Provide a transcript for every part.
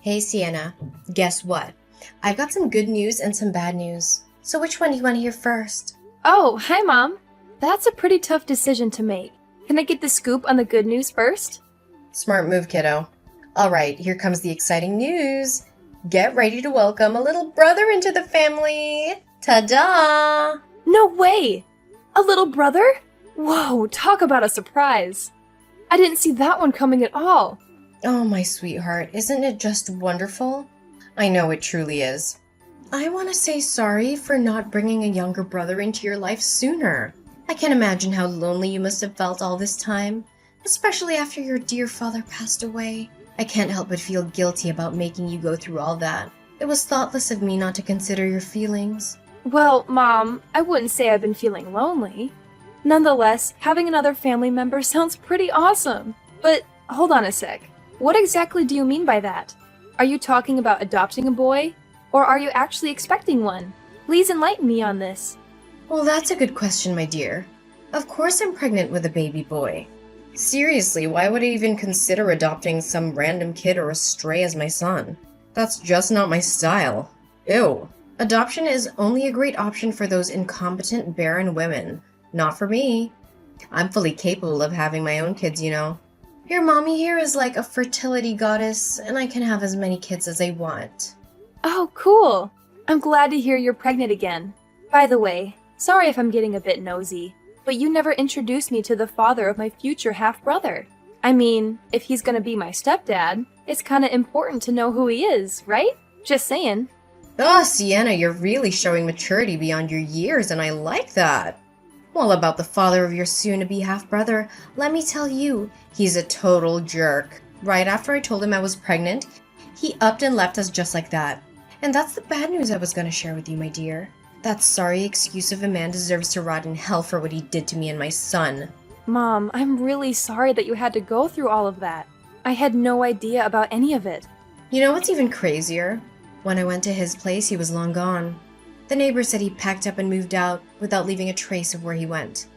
Hey Sienna, guess what? I've got some good news and some bad news. So which one do you want to hear first? Oh, hi, Mom. That's a pretty tough decision to make. Can I get the scoop on the good news first? Smart move, kiddo. All right, here comes the exciting news. Get ready to welcome a little brother into the family. Ta-da! No way! A little brother? Whoa, talk about a surprise. I didn't see that one coming at all. Oh, my sweetheart, isn't it just wonderful? I know it truly is. I want to say sorry for not bringing a younger brother into your life sooner. I can imagine how lonely you must have felt all this time, especially after your dear father passed away. I can't help but feel guilty about making you go through all that. It was thoughtless of me not to consider your feelings. Well, Mom, I wouldn't say I've been feeling lonely. Nonetheless, having another family member sounds pretty awesome. But hold on a sec. What exactly do you mean by that? Are you talking about adopting a boy? Or are you actually expecting one? Please enlighten me on this. Well, that's a good question, my dear. Of course I'm pregnant with a baby boy. Seriously, why would I even consider adopting some random kid or a stray as my son? That's just not my style. Ew. Adoption is only a great option for those incompetent, barren women. Not for me. I'm fully capable of having my own kids, you know. Your mommy here is like a fertility goddess, and I can have as many kids as I want. Oh, cool. I'm glad to hear you're pregnant again. By the way, sorry if I'm getting a bit nosy, but you never introduced me to the father of my future half-brother. I mean, if he's gonna be my stepdad, it's kinda important to know who he is, right? Just saying. Oh, Sienna, you're really showing maturity beyond your years, and I like that. Well, about the father of your soon-to-be half-brother, let me tell you, he's a total jerk. Right after I told him I was pregnant, he upped and left us just like that. And that's the bad news I was going to share with you, my dear. That sorry excuse of a man deserves to rot in hell for what he did to me and my son. Mom, I'm really sorry that you had to go through all of that. I had no idea about any of it. You know what's even crazier? When I went to his place, he was long gone. The neighbor said he packed up and moved out without leaving a trace of where he went.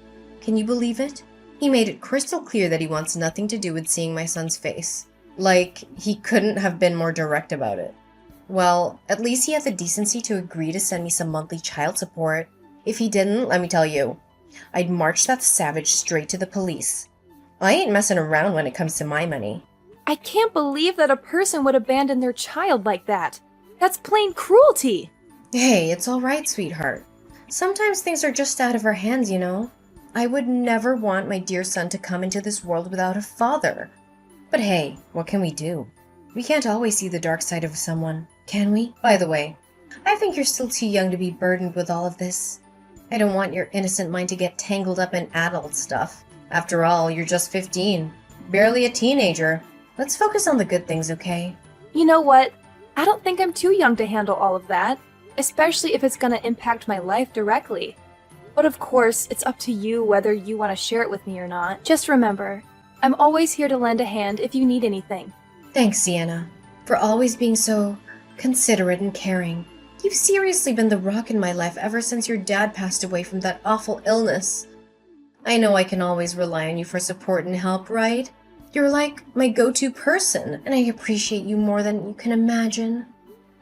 Can you believe it? He made it crystal clear that he wants nothing to do with seeing my son's face. Like, he couldn't have been more direct about it. Well, at least he had the decency to agree to send me some monthly child support. If he didn't, let me tell you, I'd march that savage straight to the police. I ain't messing around when it comes to my money. I can't believe that a person would abandon their child like that. That's plain cruelty. Hey, it's all right, sweetheart. Sometimes things are just out of our hands, you know. I would never want my dear son to come into this world without a father. But hey, what can we do? We can't always see the dark side of someone, can we? By the way, I think you're still too young to be burdened with all of this. I don't want your innocent mind to get tangled up in adult stuff. After all, you're just 15, barely a teenager. Let's focus on the good things, okay? You know what? I don't think I'm too young to handle all of that, especially if it's gonna impact my life directly. But of course, it's up to you whether you want to share it with me or not. Just remember, I'm always here to lend a hand if you need anything. Thanks, Sienna, for always being so considerate and caring. You've seriously been the rock in my life ever since your dad passed away from that awful illness. I know I can always rely on you for support and help, right? You're like my go-to person, and I appreciate you more than you can imagine.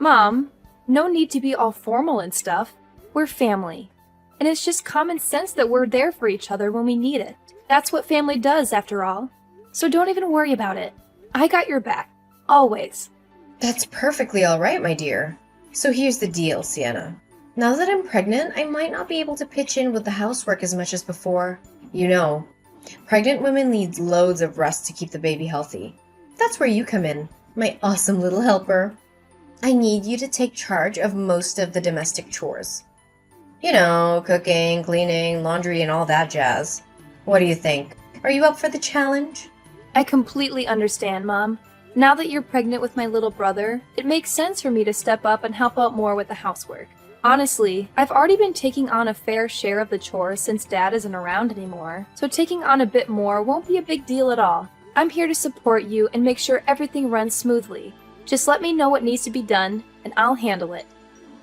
Mom, no need to be all formal and stuff. We're family. And it's just common sense that we're there for each other when we need it. That's what family does, after all. So don't even worry about it. I got your back. Always. That's perfectly all right, my dear. So here's the deal, Sienna. Now that I'm pregnant, I might not be able to pitch in with the housework as much as before. You know, pregnant women need loads of rest to keep the baby healthy. That's where you come in, my awesome little helper. I need you to take charge of most of the domestic chores. You know, cooking, cleaning, laundry, and all that jazz. What do you think? Are you up for the challenge? I completely understand, Mom. Now that you're pregnant with my little brother, it makes sense for me to step up and help out more with the housework. Honestly, I've already been taking on a fair share of the chores since Dad isn't around anymore, so taking on a bit more won't be a big deal at all. I'm here to support you and make sure everything runs smoothly. Just let me know what needs to be done, and I'll handle it.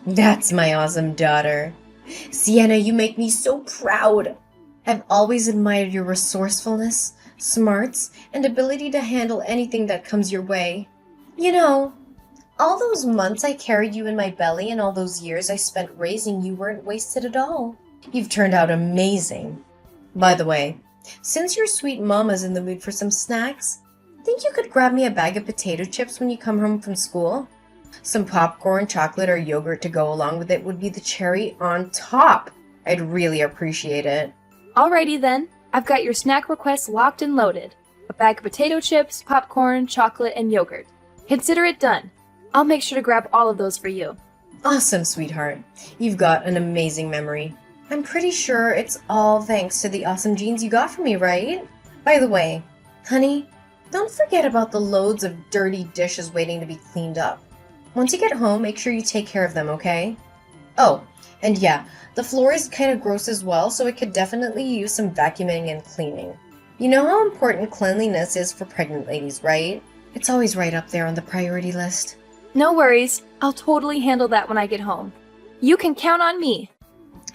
That's my awesome daughter. Sienna, you make me so proud. I've always admired your resourcefulness, smarts, and ability to handle anything that comes your way. You know, All those months I carried you in my belly and all those years I spent raising you weren't wasted at all. You've turned out amazing. By the way, since your sweet mama's in the mood for some snacks, think you could grab me a bag of potato chips when you come home from school? Some popcorn, chocolate, or yogurt to go along with it would be the cherry on top. I'd really appreciate it. Alrighty then, I've got your snack requests locked and loaded. A bag of potato chips, popcorn, chocolate, and yogurt. Consider it done. I'll make sure to grab all of those for you. Awesome, sweetheart. You've got an amazing memory. I'm pretty sure it's all thanks to the awesome genes you got from me, right? By the way, honey, don't forget about the loads of dirty dishes waiting to be cleaned up. Once you get home, make sure you take care of them, okay? Oh, and yeah, the floor is kind of gross as well, so it could definitely use some vacuuming and cleaning. You know how important cleanliness is for pregnant ladies, right? It's always right up there on the priority list. No worries, I'll totally handle that when I get home. You can count on me.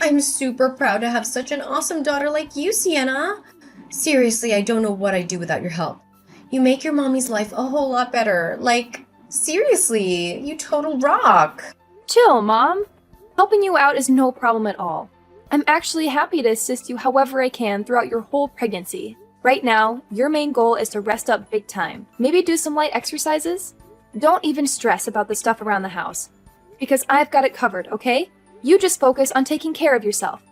I'm super proud to have such an awesome daughter like you, Sienna. Seriously, I don't know what I'd do without your help. You make your mommy's life a whole lot better. Like, seriously, you total rock. Chill, Mom. Helping you out is no problem at all. I'm actually happy to assist you however I can throughout your whole pregnancy. Right now, your main goal is to rest up big time. Maybe do some light exercises? Don't even stress about the stuff around the house. Because I've got it covered, okay? You just focus on taking care of yourself.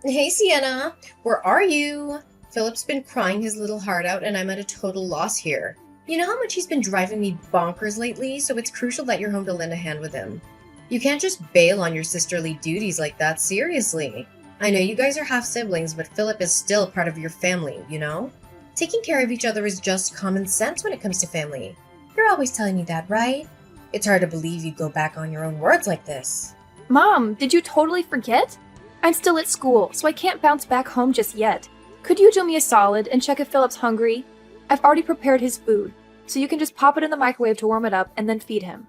Hey, Sienna, where are you? Philip's been crying his little heart out and I'm at a total loss here. You know how much he's been driving me bonkers lately, so it's crucial that you're home to lend a hand with him. You can't just bail on your sisterly duties like that, seriously. I know you guys are half siblings, but Philip is still part of your family, you know? Taking care of each other is just common sense when it comes to family. You're always telling me that, right? It's hard to believe you'd go back on your own words like this. Mom, did you totally forget? I'm still at school, so I can't bounce back home just yet. Could you do me a solid and check if Philip's hungry? I've already prepared his food, so you can just pop it in the microwave to warm it up and then feed him.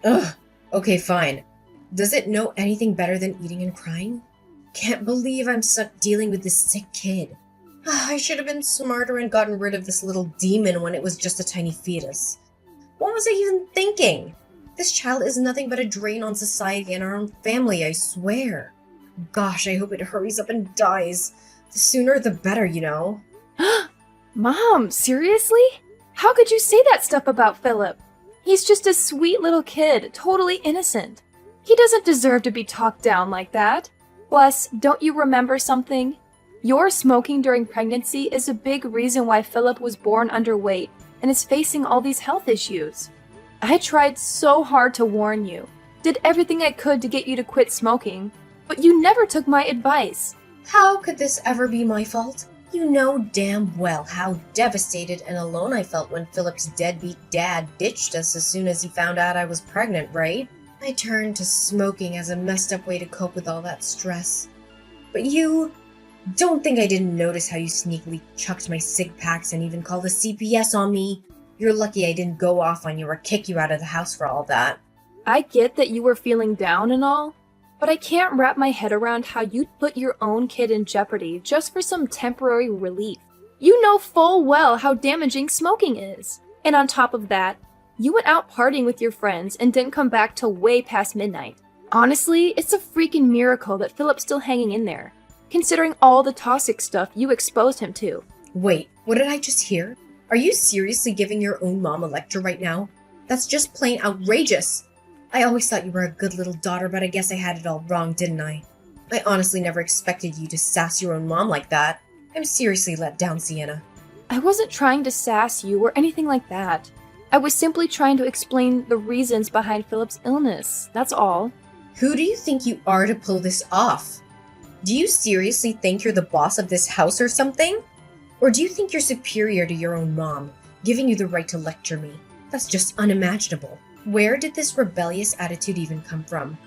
Ugh, okay, fine. Does it know anything better than eating and crying? Can't believe I'm stuck dealing with this sick kid. I should have been smarter and gotten rid of this little demon when it was just a tiny fetus. What was I even thinking? This child is nothing but a drain on society and our own family, I swear. Gosh, I hope it hurries up and dies. The sooner the better, you know? Mom, seriously? How could you say that stuff about Philip? He's just a sweet little kid, totally innocent. He doesn't deserve to be talked down like that. Plus, don't you remember something? Your smoking during pregnancy is a big reason why Philip was born underweight and is facing all these health issues. I tried so hard to warn you, did everything I could to get you to quit smoking, but you never took my advice. How could this ever be my fault? You know damn well how devastated and alone I felt when Philip's deadbeat dad ditched us as soon as he found out I was pregnant, right? I turned to smoking as a messed up way to cope with all that stress. But you don't think I didn't notice how you sneakily chucked my cig packs and even called the CPS on me. You're lucky I didn't go off on you or kick you out of the house for all that. I get that you were feeling down and all, but I can't wrap my head around how you'd put your own kid in jeopardy just for some temporary relief. You know full well how damaging smoking is. And on top of that, you went out partying with your friends and didn't come back till way past midnight. Honestly, it's a freaking miracle that Philip's still hanging in there, considering all the toxic stuff you exposed him to. Wait, what did I just hear? Are you seriously giving your own mom a lecture right now? That's just plain outrageous. I always thought you were a good little daughter, but I guess I had it all wrong, didn't I? I honestly never expected you to sass your own mom like that. I'm seriously let down, Sienna. I wasn't trying to sass you or anything like that. I was simply trying to explain the reasons behind Philip's illness, that's all. Who do you think you are to pull this off? Do you seriously think you're the boss of this house or something? Or do you think you're superior to your own mom, giving you the right to lecture me? That's just unimaginable. Where did this rebellious attitude even come from?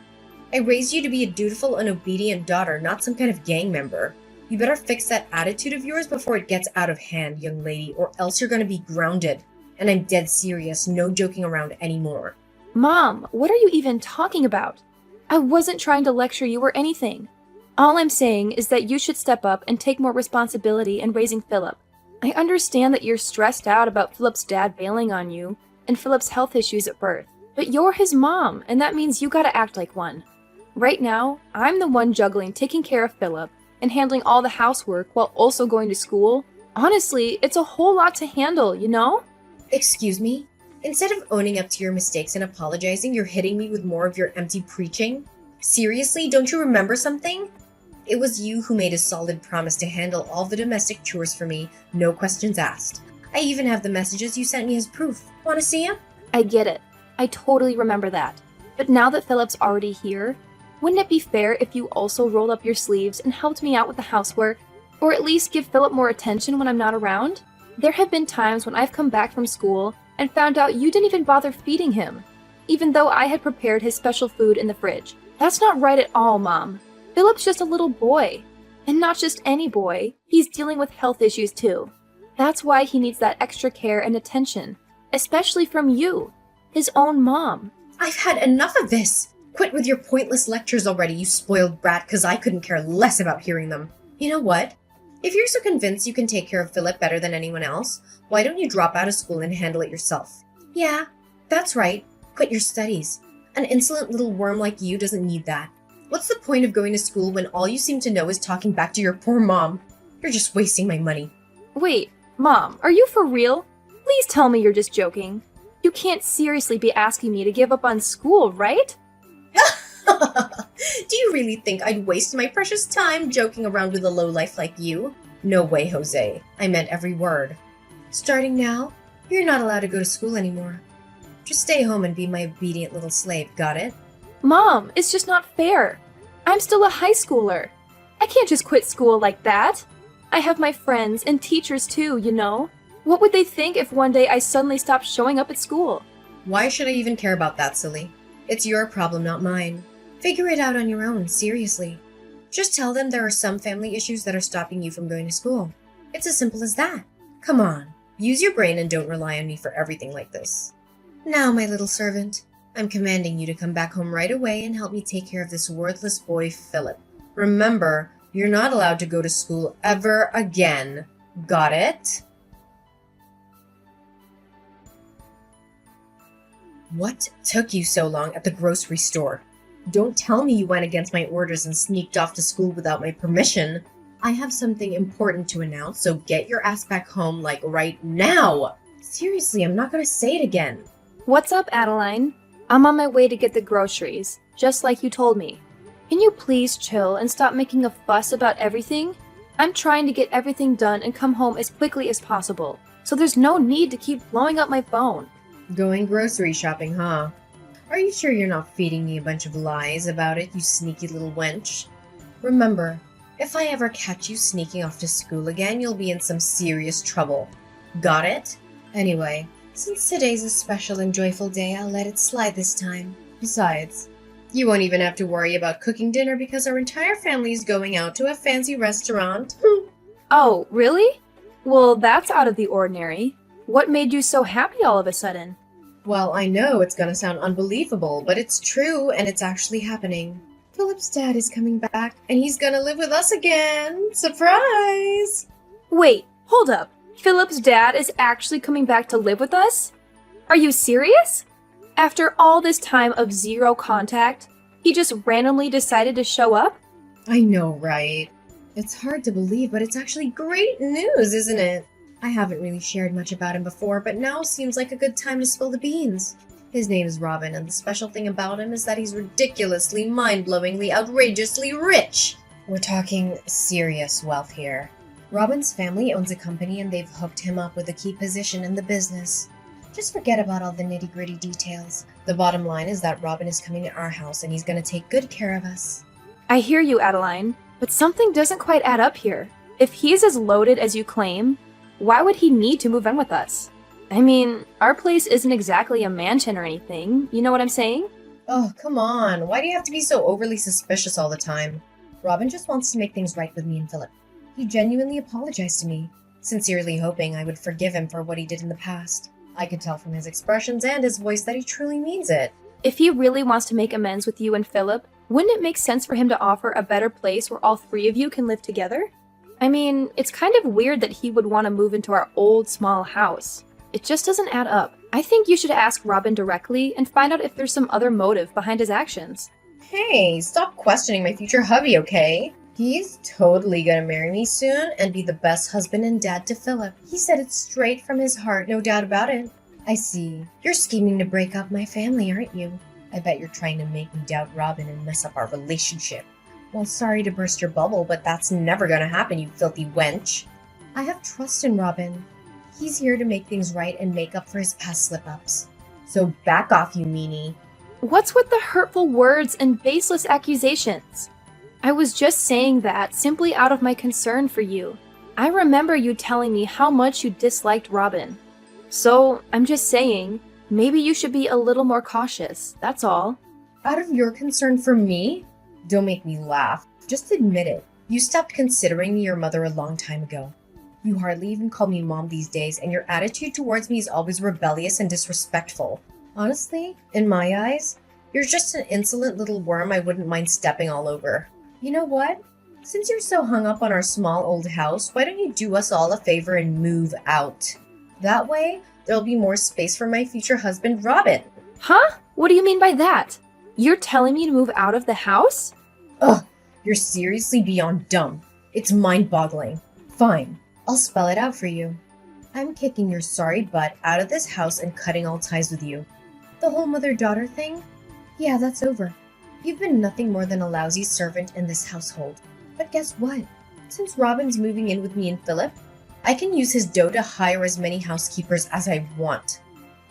I raised you to be a dutiful and obedient daughter, not some kind of gang member. You better fix that attitude of yours before it gets out of hand, young lady, or else you're gonna be grounded. And I'm dead serious, no joking around anymore. Mom, what are you even talking about? I wasn't trying to lecture you or anything. All I'm saying is that you should step up and take more responsibility in raising Philip. I understand that you're stressed out about Philip's dad bailing on you and Philip's health issues at birth, but you're his mom, and that means you gotta act like one. Right now, I'm the one juggling taking care of Philip and handling all the housework while also going to school. Honestly, it's a whole lot to handle, you know? Excuse me? Instead of owning up to your mistakes and apologizing, you're hitting me with more of your empty preaching? Seriously, don't you remember something? It was you who made a solid promise to handle all the domestic chores for me, no questions asked. I even have the messages you sent me as proof. Want to see them? I get it. I totally remember that. But now that Philip's already here, wouldn't it be fair if you also rolled up your sleeves and helped me out with the housework? Or at least give Philip more attention when I'm not around? There have been times when I've come back from school and found out you didn't even bother feeding him, even though I had prepared his special food in the fridge. That's not right at all, Mom. Philip's just a little boy. And not just any boy, he's dealing with health issues too. That's why he needs that extra care and attention, especially from you, his own mom. I've had enough of this. Quit with your pointless lectures already, you spoiled brat, because I couldn't care less about hearing them. You know what? If you're so convinced you can take care of Philip better than anyone else, why don't you drop out of school and handle it yourself? Yeah, that's right. Quit your studies. An insolent little worm like you doesn't need that. What's the point of going to school when all you seem to know is talking back to your poor mom? You're just wasting my money. Wait, Mom, are you for real? Please tell me you're just joking. You can't seriously be asking me to give up on school, right? Do you really think I'd waste my precious time joking around with a lowlife like you? No way, Jose. I meant every word. Starting now, you're not allowed to go to school anymore. Just stay home and be my obedient little slave, got it? Mom, it's just not fair. I'm still a high schooler. I can't just quit school like that. I have my friends and teachers too, you know? What would they think if one day I suddenly stopped showing up at school? Why should I even care about that, silly? It's your problem, not mine. Figure it out on your own, seriously. Just tell them there are some family issues that are stopping you from going to school. It's as simple as that. Come on, use your brain and don't rely on me for everything like this. Now, my little servant, I'm commanding you to come back home right away and help me take care of this worthless boy, Philip. Remember, you're not allowed to go to school ever again. Got it? What took you so long at the grocery store? Don't tell me you went against my orders and sneaked off to school without my permission. I have something important to announce, so get your ass back home, like, right now! Seriously, I'm not gonna say it again. What's up, Adeline? I'm on my way to get the groceries, just like you told me. Can you please chill and stop making a fuss about everything? I'm trying to get everything done and come home as quickly as possible, so there's no need to keep blowing up my phone. Going grocery shopping, huh? Are you sure you're not feeding me a bunch of lies about it, you sneaky little wench? Remember, if I ever catch you sneaking off to school again, you'll be in some serious trouble. Got it? Anyway, since today's a special and joyful day, I'll let it slide this time. Besides, you won't even have to worry about cooking dinner because our entire family is going out to a fancy restaurant. Oh, really? Well, that's out of the ordinary. What made you so happy all of a sudden? Well, I know it's gonna sound unbelievable, but it's true and it's actually happening. Philip's dad is coming back and he's gonna live with us again. Surprise! Wait, hold up. Philip's dad is actually coming back to live with us? Are you serious? After all this time of zero contact, he just randomly decided to show up? I know, right? It's hard to believe, but it's actually great news, isn't it? I haven't really shared much about him before, but now seems like a good time to spill the beans. His name is Robin, and the special thing about him is that he's ridiculously, mind-blowingly, outrageously rich! We're talking serious wealth here. Robin's family owns a company and they've hooked him up with a key position in the business. Just forget about all the nitty-gritty details. The bottom line is that Robin is coming to our house and he's gonna take good care of us. I hear you, Adeline, but something doesn't quite add up here. If he's as loaded as you claim, why would he need to move in with us? I mean, our place isn't exactly a mansion or anything, you know what I'm saying? Oh, come on. Why do you have to be so overly suspicious all the time? Robin just wants to make things right with me and Philip. He genuinely apologized to me, sincerely hoping I would forgive him for what he did in the past. I could tell from his expressions and his voice that he truly means it. If he really wants to make amends with you and Philip, wouldn't it make sense for him to offer a better place where all three of you can live together? I mean, it's kind of weird that he would want to move into our old small house. It just doesn't add up. I think you should ask Robin directly and find out if there's some other motive behind his actions. Hey, stop questioning my future hubby, okay? He's totally gonna marry me soon and be the best husband and dad to Philip. He said it straight from his heart, no doubt about it. I see. You're scheming to break up my family, aren't you? I bet you're trying to make me doubt Robin and mess up our relationship. Well, sorry to burst your bubble, but that's never gonna happen, you filthy wench. I have trust in Robin. He's here to make things right and make up for his past slip-ups. So back off, you meanie. What's with the hurtful words and baseless accusations? I was just saying that simply out of my concern for you. I remember you telling me how much you disliked Robin. So, I'm just saying, maybe you should be a little more cautious, that's all. Out of your concern for me? Don't make me laugh. Just admit it. You stopped considering me your mother a long time ago. You hardly even call me mom these days, and your attitude towards me is always rebellious and disrespectful. Honestly, in my eyes, you're just an insolent little worm I wouldn't mind stepping all over. You know what? Since you're so hung up on our small old house, why don't you do us all a favor and move out? That way, there'll be more space for my future husband, Robin. Huh? What do you mean by that? You're telling me to move out of the house? Ugh, you're seriously beyond dumb. It's mind-boggling. Fine, I'll spell it out for you. I'm kicking your sorry butt out of this house and cutting all ties with you. The whole mother-daughter thing? Yeah, that's over. You've been nothing more than a lousy servant in this household. But guess what? Since Robin's moving in with me and Philip, I can use his dough to hire as many housekeepers as I want.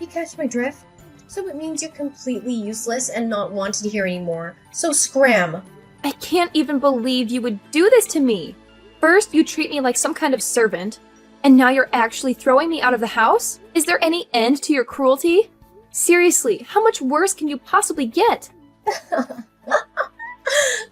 You catch my drift? So it means you're completely useless and not wanted here anymore. So scram! I can't even believe you would do this to me. First, you treat me like some kind of servant, and now you're actually throwing me out of the house? Is there any end to your cruelty? Seriously, how much worse can you possibly get?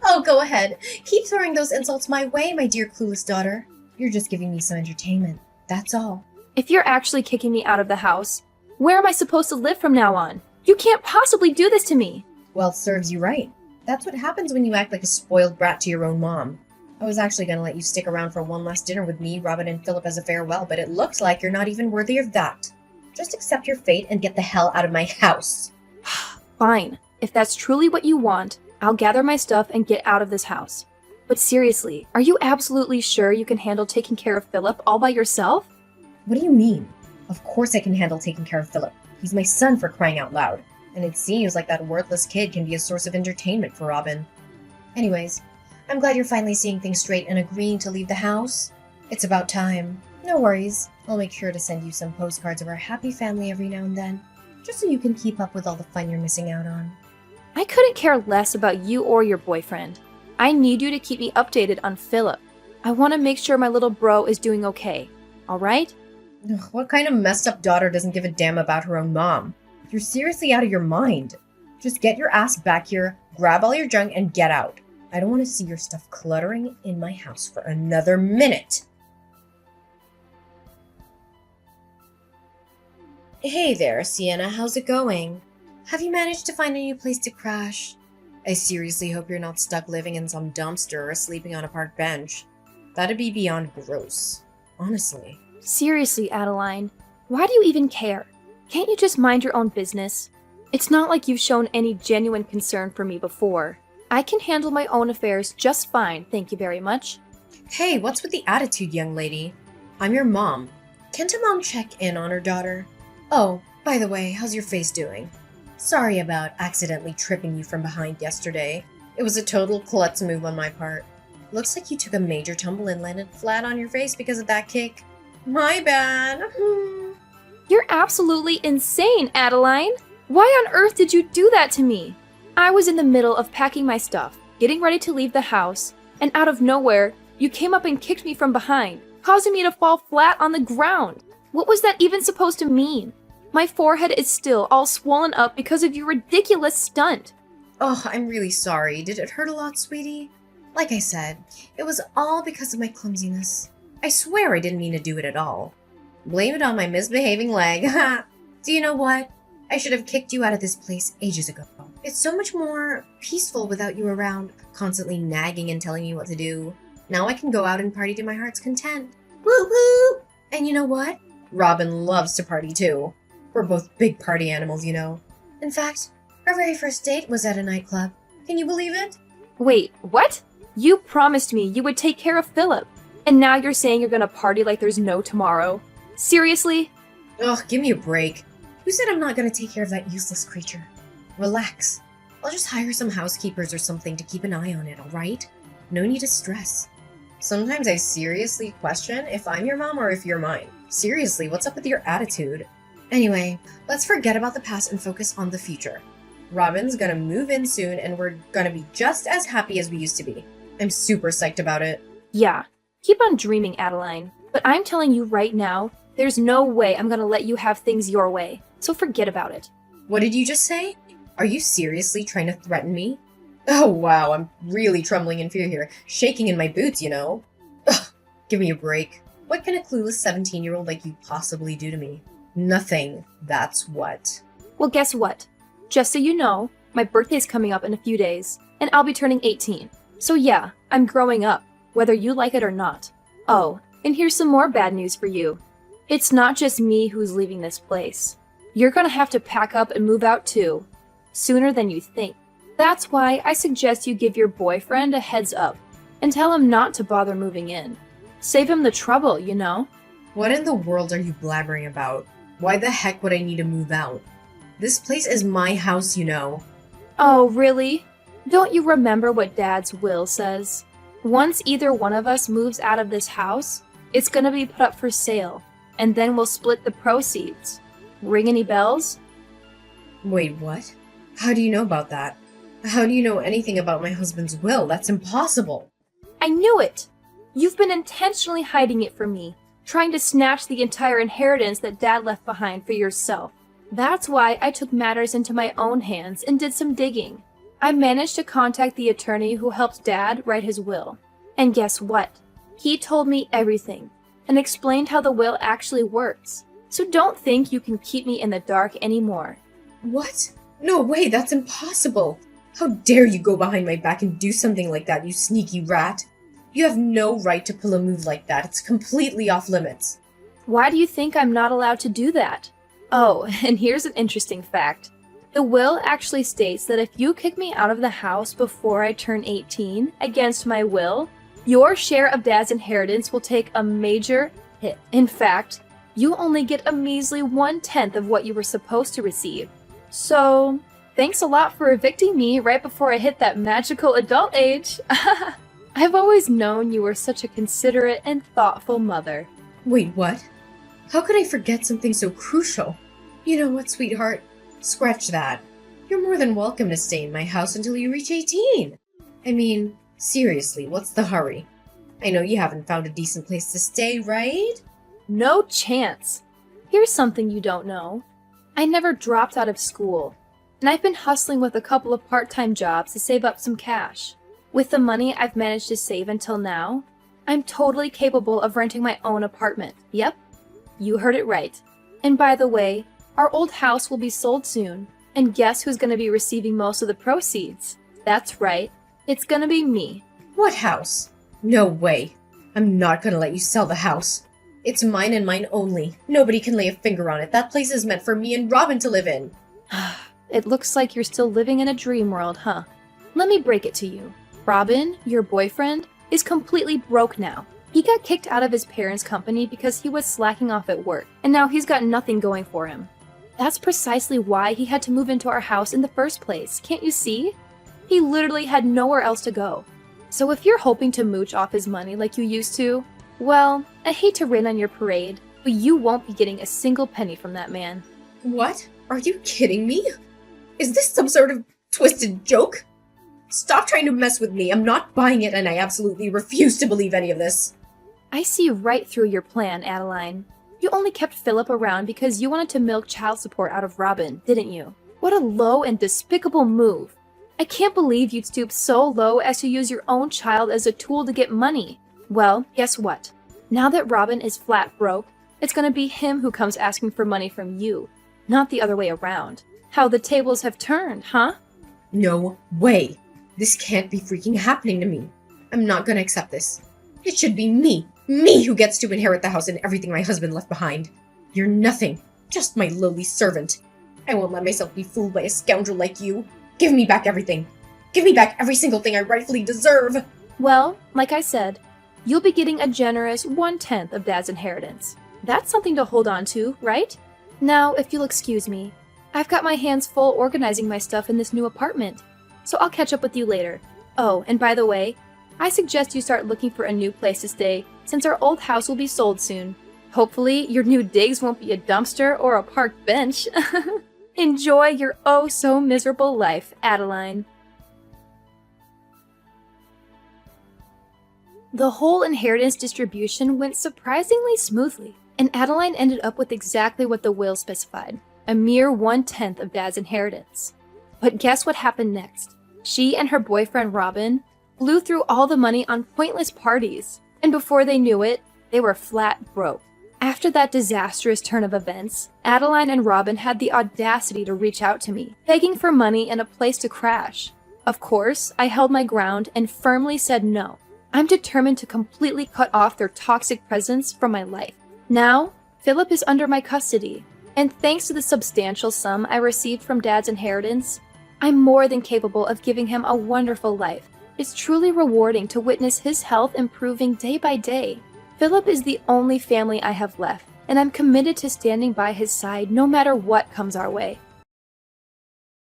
Oh, go ahead. Keep throwing those insults my way, my dear clueless daughter. You're just giving me some entertainment. That's all. If you're actually kicking me out of the house, where am I supposed to live from now on? You can't possibly do this to me. Well, it serves you right. That's what happens when you act like a spoiled brat to your own mom. I was actually going to let you stick around for one last dinner with me, Robin, and Philip as a farewell, but it looks like you're not even worthy of that. Just accept your fate and get the hell out of my house. Fine. If that's truly what you want, I'll gather my stuff and get out of this house. But seriously, are you absolutely sure you can handle taking care of Philip all by yourself? What do you mean? Of course I can handle taking care of Philip. He's my son, for crying out loud. And it seems like that worthless kid can be a source of entertainment for Robin. Anyways, I'm glad you're finally seeing things straight and agreeing to leave the house. It's about time. No worries. I'll make sure to send you some postcards of our happy family every now and then, just so you can keep up with all the fun you're missing out on. I couldn't care less about you or your boyfriend. I need you to keep me updated on Philip. I want to make sure my little bro is doing okay. Alright? Ugh, what kind of messed up daughter doesn't give a damn about her own mom? You're seriously out of your mind. Just get your ass back here, grab all your junk, and get out. I don't want to see your stuff cluttering in my house for another minute. Hey there, Sienna. How's it going? Have you managed to find a new place to crash? I seriously hope you're not stuck living in some dumpster or sleeping on a park bench. That'd be beyond gross. Honestly. Seriously, Adeline, why do you even care? Can't you just mind your own business? It's not like you've shown any genuine concern for me before. I can handle my own affairs just fine, thank you very much. Hey, what's with the attitude, young lady? I'm your mom. Can't a mom check in on her daughter? Oh, by the way, how's your face doing? Sorry about accidentally tripping you from behind yesterday. It was a total klutz move on my part. Looks like you took a major tumble and landed flat on your face because of that kick. My bad. You're absolutely insane, Adeline! Why on earth did you do that to me? I was in the middle of packing my stuff, getting ready to leave the house, and out of nowhere, you came up and kicked me from behind, causing me to fall flat on the ground. What was that even supposed to mean? My forehead is still all swollen up because of your ridiculous stunt. Oh, I'm really sorry. Did it hurt a lot, sweetie? Like I said, it was all because of my clumsiness. I swear I didn't mean to do it at all. Blame it on my misbehaving leg. Do you know what? I should have kicked you out of this place ages ago. It's so much more peaceful without you around, constantly nagging and telling me what to do. Now I can go out and party to my heart's content. Woo woo! And you know what? Robin loves to party too. We're both big party animals, you know. In fact, our very first date was at a nightclub. Can you believe it? Wait, what? You promised me you would take care of Philip, and now you're saying you're gonna party like there's no tomorrow? Seriously? Ugh, give me a break. Who said I'm not gonna take care of that useless creature? Relax. I'll just hire some housekeepers or something to keep an eye on it, alright? No need to stress. Sometimes I seriously question if I'm your mom or if you're mine. Seriously, what's up with your attitude? Anyway, let's forget about the past and focus on the future. Robin's gonna move in soon and we're gonna be just as happy as we used to be. I'm super psyched about it. Yeah, keep on dreaming, Adeline. But I'm telling you right now, there's no way I'm gonna let you have things your way. So forget about it. What did you just say? Are you seriously trying to threaten me? Oh wow, I'm really trembling in fear here. Shaking in my boots, you know? Ugh, give me a break. What can a clueless 17-year-old like you possibly do to me? Nothing, that's what. Well, guess what? Just so you know, my birthday's coming up in a few days, and I'll be turning 18. So yeah, I'm growing up, whether you like it or not. Oh, and here's some more bad news for you. It's not just me who's leaving this place. You're gonna have to pack up and move out too, sooner than you think. That's why I suggest you give your boyfriend a heads up and tell him not to bother moving in. Save him the trouble, you know? What in the world are you blabbering about? Why the heck would I need to move out? This place is my house, you know. Oh, really? Don't you remember what Dad's will says? Once either one of us moves out of this house, it's gonna be put up for sale, and then we'll split the proceeds. Ring any bells? Wait, what? How do you know about that? How do you know anything about my husband's will? That's impossible. I knew it! You've been intentionally hiding it from me, trying to snatch the entire inheritance that Dad left behind for yourself. That's why I took matters into my own hands and did some digging. I managed to contact the attorney who helped Dad write his will. And guess what? He told me everything and explained how the will actually works. So don't think you can keep me in the dark anymore. What? No way, that's impossible. How dare you go behind my back and do something like that, you sneaky rat? You have no right to pull a move like that. It's completely off limits. Why do you think I'm not allowed to do that? Oh, and here's an interesting fact. The will actually states that if you kick me out of the house before I turn 18, against my will, your share of Dad's inheritance will take a major hit. In fact, you only get a measly 1/10 of what you were supposed to receive. So, thanks a lot for evicting me right before I hit that magical adult age. I've always known you were such a considerate and thoughtful mother. Wait, what? How could I forget something so crucial? You know what, sweetheart? Scratch that. You're more than welcome to stay in my house until you reach 18. I mean, seriously, what's the hurry? I know you haven't found a decent place to stay, right? No chance. Here's something you don't know. I never dropped out of school, and I've been hustling with a couple of part-time jobs to save up some cash. With the money I've managed to save until now, I'm totally capable of renting my own apartment. Yep, you heard it right. And by the way, our old house will be sold soon, and guess who's going to be receiving most of the proceeds? That's right, it's going to be me. What house? No way. I'm not gonna let you sell the house. It's mine and mine only. Nobody can lay a finger on it. That place is meant for me and Robin to live in. It looks like you're still living in a dream world, huh? Let me break it to you. Robin, your boyfriend, is completely broke now. He got kicked out of his parents' company because he was slacking off at work, and now he's got nothing going for him. That's precisely why he had to move into our house in the first place, can't you see? He literally had nowhere else to go. So if you're hoping to mooch off his money like you used to, well, I hate to rain on your parade, but you won't be getting a single penny from that man. What? Are you kidding me? Is this some sort of twisted joke? Stop trying to mess with me. I'm not buying it and I absolutely refuse to believe any of this. I see right through your plan, Adeline. You only kept Philip around because you wanted to milk child support out of Robin, didn't you? What a low and despicable move. I can't believe you'd stoop so low as to use your own child as a tool to get money. Well, guess what? Now that Robin is flat broke, it's gonna be him who comes asking for money from you, not the other way around. How the tables have turned, huh? No way. This can't be freaking happening to me. I'm not gonna accept this. It should be me who gets to inherit the house and everything my husband left behind. You're nothing, just my lowly servant. I won't let myself be fooled by a scoundrel like you. Give me back everything. Give me back every single thing I rightfully deserve. Well, like I said, you'll be getting a generous 1/10 of Dad's inheritance. That's something to hold on to, right? Now, if you'll excuse me, I've got my hands full organizing my stuff in this new apartment, so I'll catch up with you later. Oh, and by the way, I suggest you start looking for a new place to stay, since our old house will be sold soon. Hopefully, your new digs won't be a dumpster or a park bench. Enjoy your oh-so-miserable life, Adeline. The whole inheritance distribution went surprisingly smoothly, and Adeline ended up with exactly what the will specified, a mere 1/10 of Dad's inheritance. But guess what happened next? She and her boyfriend Robin blew through all the money on pointless parties, and before they knew it, they were flat broke. After that disastrous turn of events, Adeline and Robin had the audacity to reach out to me, begging for money and a place to crash. Of course, I held my ground and firmly said no. I'm determined to completely cut off their toxic presence from my life. Now, Philip is under my custody, and thanks to the substantial sum I received from Dad's inheritance, I'm more than capable of giving him a wonderful life. It's truly rewarding to witness his health improving day by day. Philip is the only family I have left, and I'm committed to standing by his side no matter what comes our way.